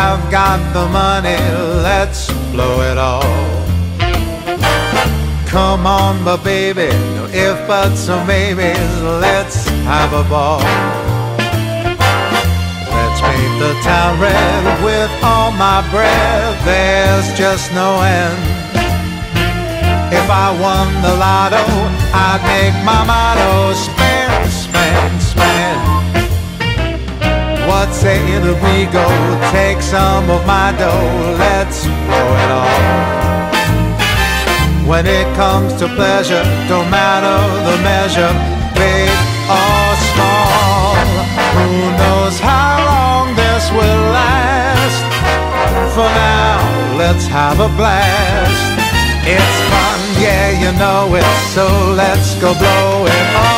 I've got the money, let's blow it all. Come on, but baby, no if, buts, or maybes, let's have a ball. Let's paint the town red with all my breath, there's just no end. If I won the lotto, I'd make my motto spend, spend, spend. What say that we go take some of my dough, let's blow it all. When it comes to pleasure, don't matter the measure, big or small. Who knows how long this will last? For now, let's have a blast. It's fun, yeah, you know it, so let's go blow it all.